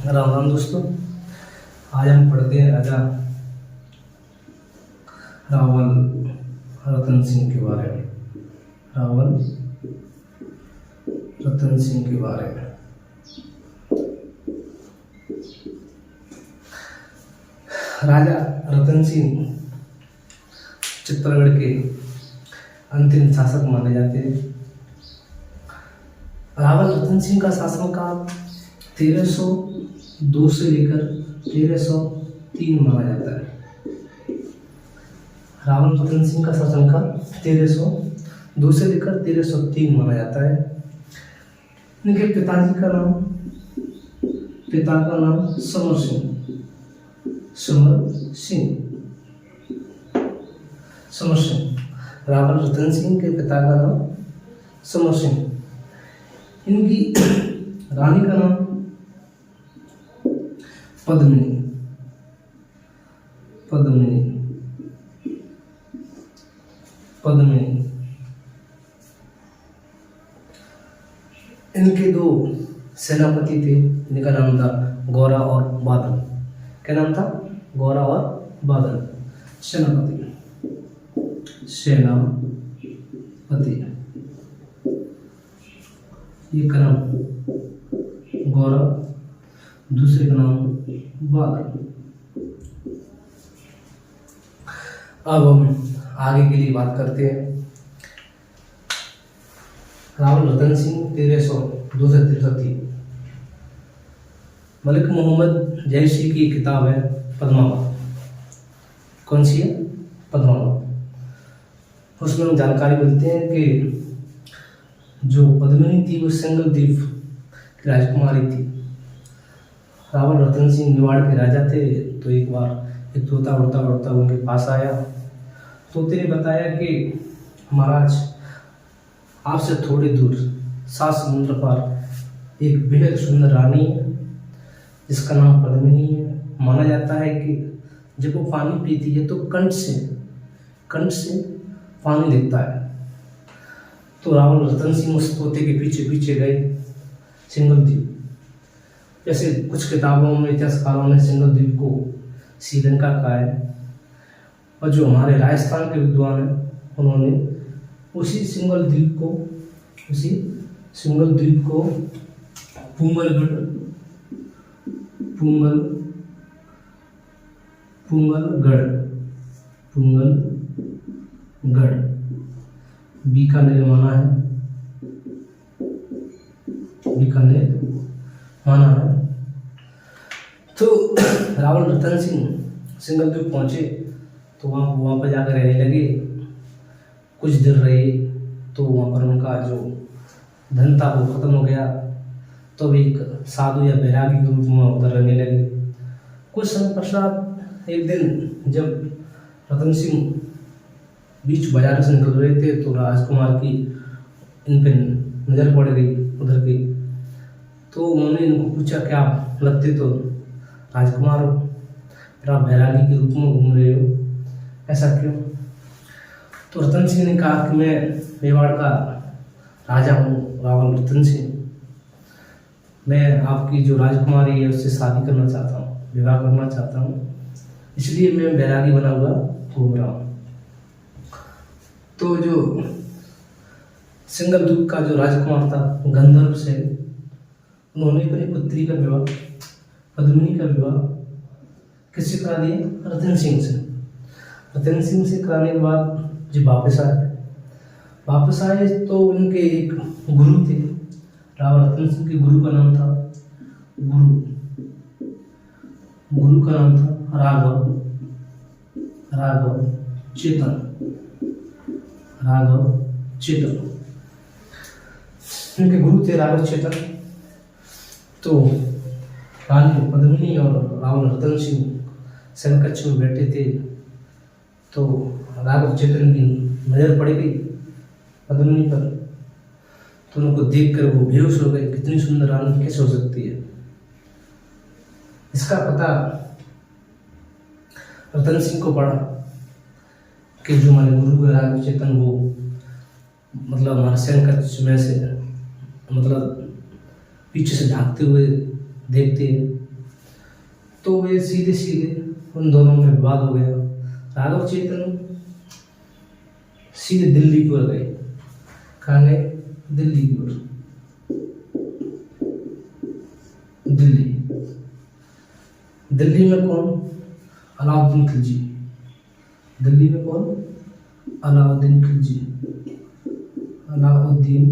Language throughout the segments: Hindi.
राम राम दोस्तों। आज हम पढ़ते हैं राजा रावल रतन सिंह के बारे में। रावल रतन सिंह के बारे में। राजा रतन सिंह चित्तौड़गढ़ के अंतिम शासक माने जाते हैं। रावल रतन सिंह का शासनकाल 1302 से लेकर 1303 माना जाता है। रावल रतन सिंह का शासनकाल 1302 से लेकर 1303 माना जाता है। इनके पिता का नाम समर सिंह। रावल रतन सिंह के पिता का नाम समर सिंह। इनकी रानी का नाम पद्मिनी। इनके दो सेनापति थे जिनका नाम था गौरा और बादल। क्या नाम था? गौरा और बादल। सेनापति एक का नाम गौरा, दूसरे का नाम बादल। अब हम आगे के लिए बात करते हैं। रावल रतन सिंह 1302 से 1303। मलिक मोहम्मद जयसी की किताब है पद्मावत। कौन सी है? पद्मावत। उसमें हम जानकारी मिलते हैं कि जो पद्मिनी थी वो सिंगल द्वीप की राजकुमारी थी। रावल रतन सिंह मेवाड़ के राजा थे। तो एक बार एक तोता उड़ता उड़ता उनके पास आया। तोते ने बताया कि महाराज, आपसे थोड़ी दूर 7 समुद्र पर एक बेहद सुंदर रानी है जिसका नाम पद्मिनी है। माना जाता है कि जब वो पानी पीती है तो कंठ से पानी दिखता है। तो रावल रतन सिंह उस तोते के पीछे पीछे गए सिंगल द्वीप। जैसे कुछ किताबों में इतिहासकारों ने सिंगल द्वीप को श्रीलंका कहा है, और जो हमारे राजस्थान के विद्वान हैं उन्होंने उसी सिंगल द्वीप को पूंगलगढ़ बीकानेर माना है। तो रावल रतन सिंह सिंगल द्वीप पहुंचे तो वहाँ पर जाकर रहने लगे। कुछ देर रहे तो वहाँ पर उनका जो धन था वो खत्म हो गया। तो एक साधु या बैरागी के रूप में उधर रहने लगे। कुछ समय पश्चात एक दिन जब रतन सिंह बीच बाजार से निकल रहे थे तो राजकुमार की इन पर नजर पड़ गई उधर की। तो उन्होंने इनको पूछा, क्या आप लगते तो राजकुमार हो, फिर आप बैरागी के रूप में घूम रहे हो, ऐसा क्यों? तो रतन सिंह ने कहा कि मैं मेवाड़ का राजा हूँ, रावल रतन सिंह। मैं आपकी जो राजकुमारी है उससे शादी करना चाहता हूँ, विवाह करना चाहता हूँ, इसलिए मैं बैरागी बना हुआ घूम रहा हूँ। तो जो सिंगल द्वीप का जो राजकुमार था गंधर्व से, उन्होंने अपनी पुत्री का विवाह, पद्मिनी का विवाह किससे करा दिया? रतन सिंह से। रतन सिंह से कराने के बाद जब वापस आए तो उनके एक गुरु थे। रावल रतन सिंह के गुरु का नाम था राघव चेतन। उनके गुरु थे राघव चेतन। तो रानी पद्मिनी और रावल रतन सिंह शंखकक्ष में बैठे थे तो राघव चेतन की नजर पड़ गई पद्मिनी पर। तो उनको देखकर वो बेहोश हो गए। कितनी सुंदर रानी कैसे हो सकती है? इसका पता रतन सिंह को पड़ा कि जो हमारे गुरु के राघव चेतन वो मतलब हमारे शंखकक्ष में से मतलब पीछे से झांकते हुए देखते हैं तो वे सीधे सीधे उन दोनों में विवाद हो गया। राघव चेतन सीधे दिल्ली की ओर गए। कहाँ गए? दिल्ली की ओर। दिल्ली। दिल्ली में कौन? अलाउद्दीन खिलजी। दिल्ली में कौन? अलाउद्दीन खिलजी। अलाउद्दीन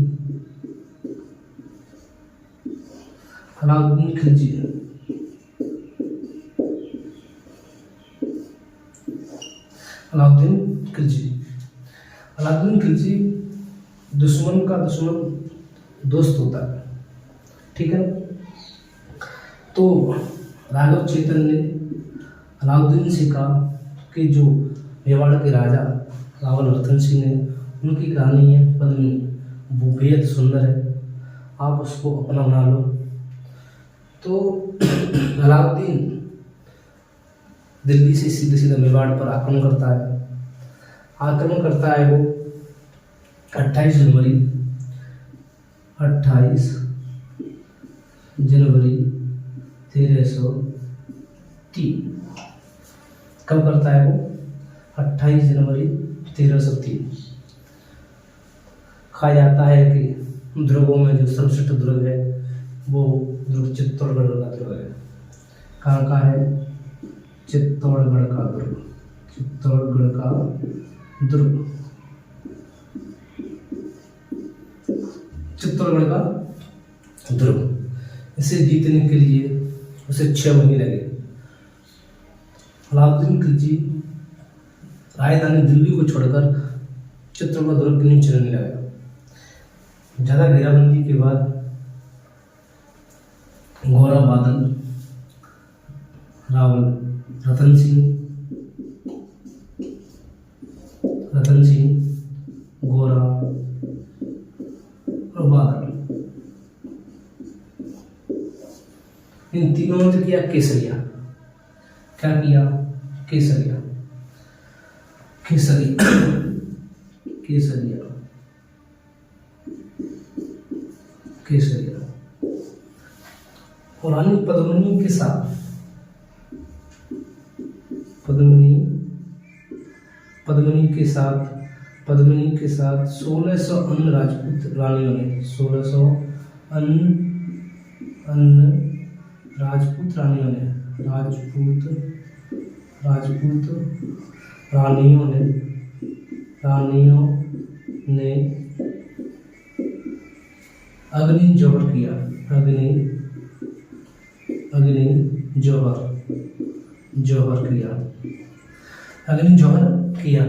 खिलजी। अलाउद्दीन खिलजी। अलाउद्दीन खिलजी दुश्मन का दुश्मन दोस्त होता है, ठीक है। तो राघव चेतन ने अलाउद्दीन से कहा कि जो मेवाड़ के राजा रावल रतन सिंह है, उनकी कहानी है पद्मिनी, वो बेहद सुंदर है, आप उसको अपना बना लो। तो अलाउद्दीन दिल्ली से सीधे सीधे मेवाड़ पर आक्रमण करता है। वो 28 जनवरी 1303। कब करता है वो? 28 जनवरी 1303। कहा जाता है कि दुर्गों में जो सर्वश्रेष्ठ दुर्ग है वो दुर्ग चित्तौड़गढ़ का दुर्ग है। कहाँ का है? चित्तौड़गढ़ का दुर्ग। चित्तौड़गढ़ का दुर्ग। चित्तौड़गढ़ का दुर्ग। इसे जीतने के लिए उसे 6 महीने लगे। अलाउद्दीन खिलजी राजधानी दिल्ली को छोड़कर चित्तौड़गढ़ दुर्ग के नीचे रहने लगा। ज़्यादा घेराबंदी के बाद गोरा बादल, रावल रतन सिंह, गोरा और बादल, इन तीनों ने किया केसरिया। क्या किया? केसरिया। और रानी पद्मिनी के साथ पद्मिनी के साथ 1600 अन्य राजपूत रानियों ने 1600 अन्य राजपूत रानियों ने अग्नि जौहर किया।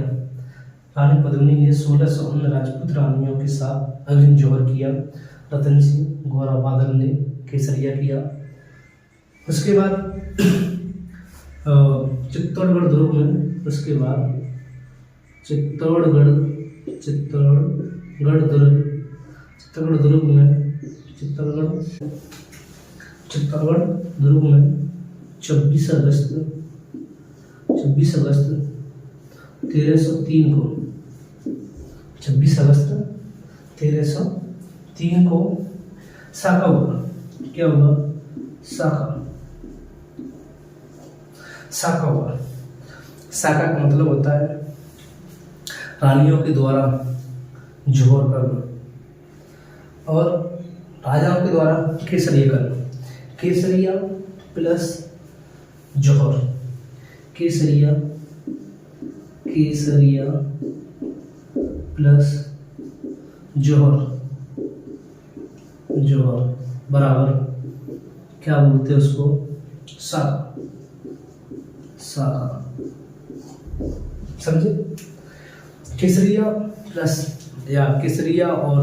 रानी पद्मिनी ने 1600 अन्य राजपूत रानियों के साथ अग्नि जौहर किया। रतन सिंह, गोरा बादल ने केसरिया किया। उसके बाद चित्तौड़गढ़ दुर्ग में चित्तौड़गढ़ दुर्ग में 26 अगस्त 1303 को 26 अगस्त 1303 को साका हुआ। क्या हुआ? साका हुआ। साका का मतलब होता है रानियों के द्वारा जौहर करना और राजाओं के द्वारा केसरिया करना। केसरिया प्लस जौहर। केसरिया प्लस जौहर बराबर क्या बोलते हैं उसको? साका। समझे? केसरिया प्लस या केसरिया और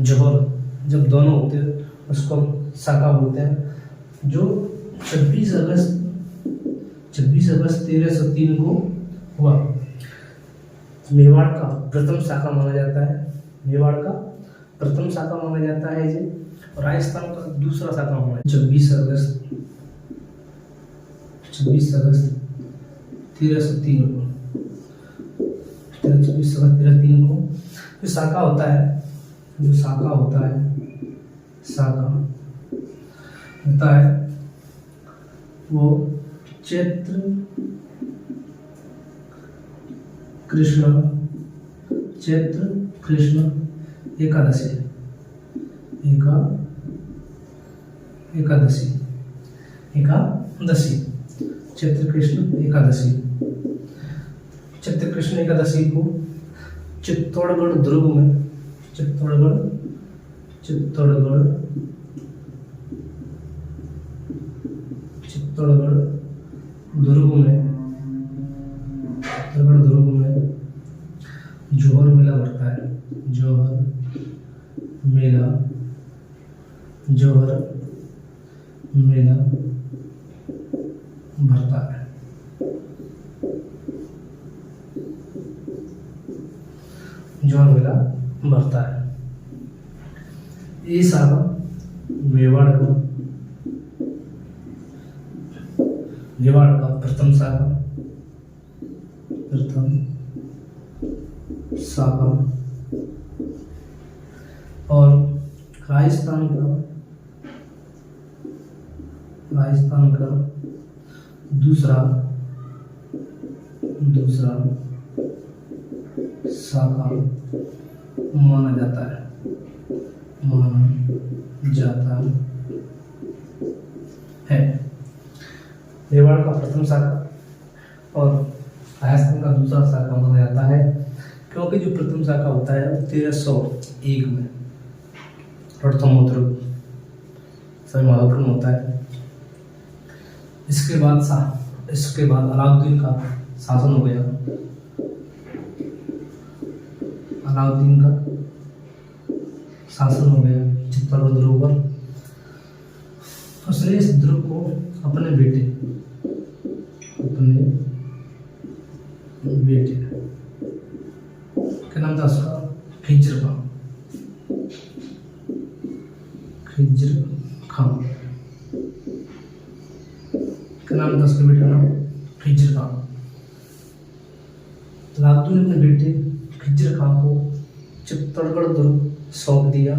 जौहर जब दोनों होते हैं उसको हम साका बोलते हैं। जो 26 अगस्त 1303 को हुआ। मेवाड़ का प्रथम साका माना जाता है ये, और राजस्थान का दूसरा साका माना है। 26 अगस्त 1303 को जो साका होता है वो चैत्र कृष्ण एकादशी चैत्र कृष्ण एकादशी को चित्तौड़गढ़ दुर्ग में जोहर मेला भरता है। जोहर मेला भरता है। जोहर मेला भरता है। ये सारा मेवाड़ का प्रथम शाखा और राजस्थान का दूसरा शाखा माना जाता है। मेवाड़ का प्रथम शाखा और राजस्थान का दूसरा शाखा माना जाता है, क्योंकि जो प्रथम शाखा होता है वो 1301 में रणथंभौर सभी माधवपुर में होता है। इसके बाद अलाउद्दीन का शासन हो गया। चित्तौड़गढ़ दुर्ग पर। उसने इस दुर्ग को अपने बेटे क्या नाम था उसका? खिज्र खां। क्या नाम था उसके बेटे का नाम? खिज्र खां। अलाउद्दीन ने अपने बेटे खिज्र खां को चित्तौड़गढ़ दुर्ग सौंप दिया,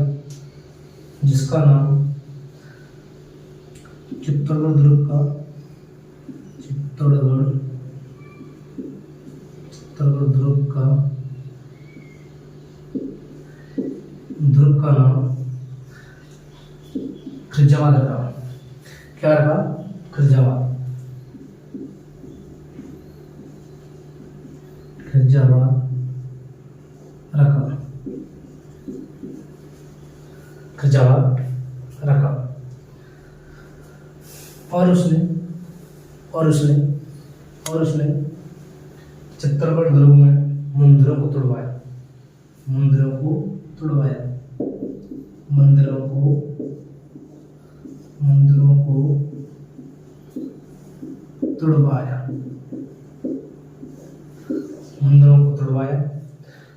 जिसका नाम चित्तौड़गढ़ दुर्ग का नाम खिरजावाद रखा। क्या रखा? खिरजावाद रखा। और उसने चित्तौड़गढ़ दुर्ग में मंदिरों को तुड़वाया।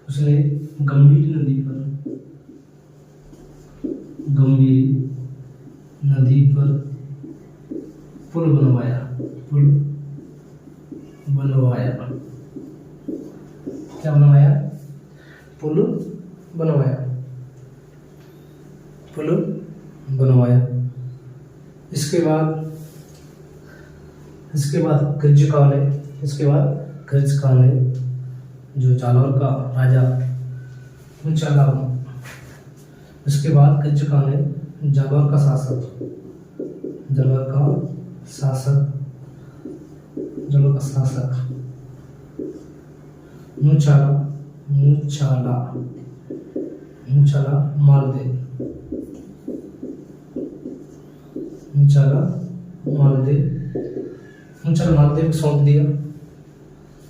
उसने गंभीर नदी पर पुल बनवाया। क्या बनवाया? पुल बनवाया। इसके बाद खिज्र खां ने जो जालौर का राजा ऊंचाला बना। उसके बाद खिज्र खां ने जालौर का शासक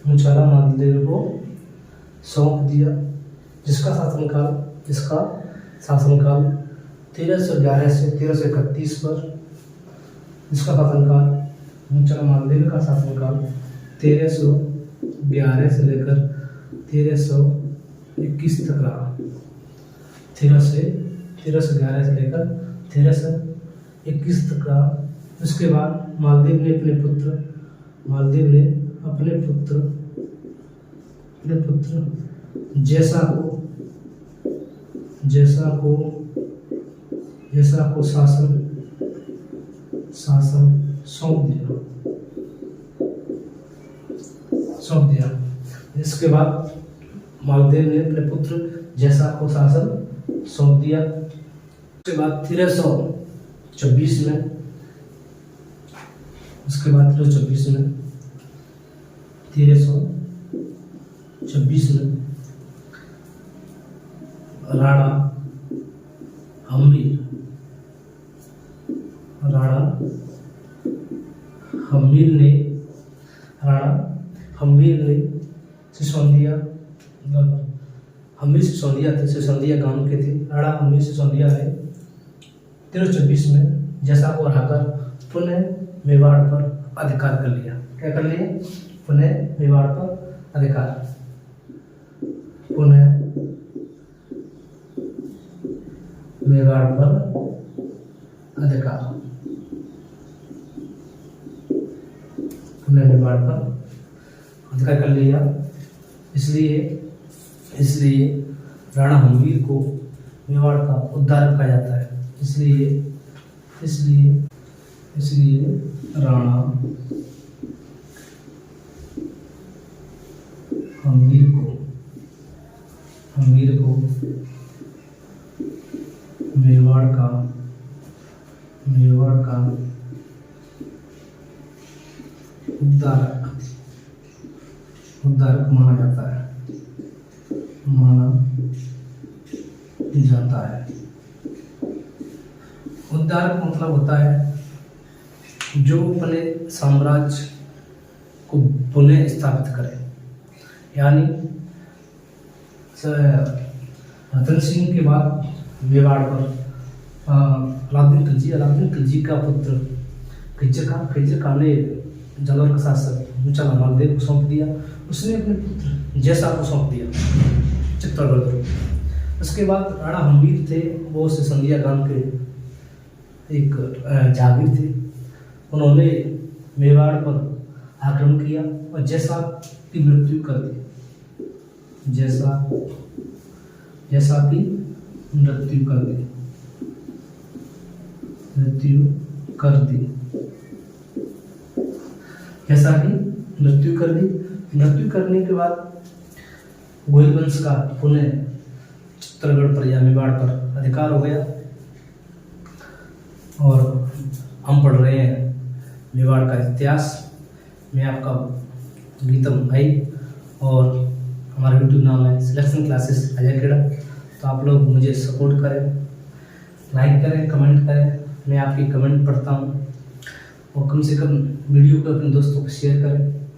ऊंचाला मालदेव को सौंप दिया। जिसका शासनकाल 1311 से 1331 पर। इसका शासनकाल ऊंचाला मालदेव का शासनकाल 1311 से लेकर 1321 तक रहा। 1311 से लेकर 1321 तक रहा। उसके बाद मालदेव ने अपने पुत्र जैसा को शासन सौंप दिया। इसके बाद मालदेव ने अपने पुत्र जैसा को शासन सौंप दिया। उसके बाद 1324 में राणा सिसोदिया गांव के थे। राणा हमीर सिसोदिया ने 1324 में जैसा को हराकर पुनः मेवाड़ पर अधिकार कर लिया। क्या कर लिया? पुनः मेवाड़ पर अधिकार। पुनः मेवाड़ पर अधिकार। पुनः मेवाड़ पर अधिकार कर लिया। इसलिए राणा हमीर को मेवाड़ का उद्धारक कहा जाता है। इसलिए राणा हमीर को मेवाड़ का उद्धारक माना जाता है। उद्धारक मतलब होता है जो अपने साम्राज्य को पुनः स्थापित करे। यानी रतन सिंह के बाद मेवाड़ पर अलाउद्दीन खिलजी का पुत्र खिज्र खान ने जालौर का शासक मुचाला मालदेव को सौंप दिया। उसने अपने पुत्र जैसा को सौंप दिया चित्तौड़गढ़। उसके बाद राणा हमीर थे, वो सिसोदिया गांव के एक जागीर थे। उन्होंने मेवाड़ पर आक्रमण किया और जैसा की मृत्यु कर दी। जैसा की मृत्यु कर दी। मृत्यु करने के बाद गोहिल वंश का पुनः चित्तौड़गढ़ पर या मेवाड़ पर अधिकार हो गया। और हम पढ़ रहे हैं मेवाड़ का इतिहास। मैं आपका गीतम भाई और हमारा यूट्यूब नाम है सिलेक्शन क्लासेस अजय खेड़ा। तो आप लोग मुझे सपोर्ट करें, लाइक करें, कमेंट करें। मैं आपकी कमेंट पढ़ता हूँ और कम से कम वीडियो को अपने दोस्तों को शेयर करें।